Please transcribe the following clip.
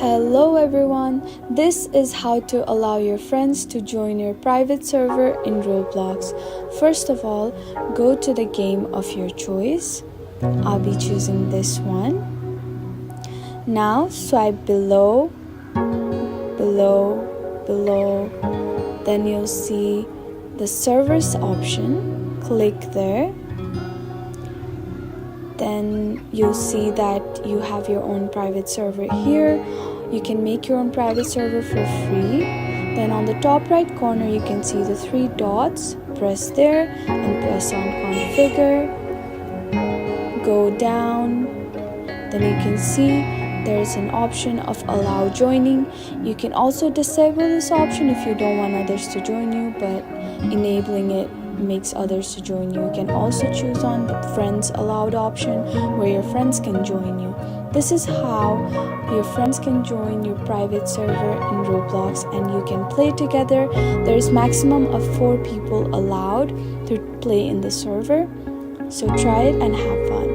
Hello everyone, this is how to allow your friends to join your private server in Roblox. First of all, go to the game of your choice. I'll be choosing this one. Now swipe below, then you'll see the servers option. Click there. Then you'll see that you have your own private server here. You can make your own private server for free. Then on the top right corner you can see the 3 dots. Press there and press on configure. Go down. Then you can see there's an option of allow joining. You can also disable this option if you don't want others to join you, but enabling it makes others to join you. You can also choose on the friends allowed option where your friends can join you. This is how your friends can join your private server in Roblox and you can play together. There's maximum of 4 people allowed to play in the server. So try it and have fun.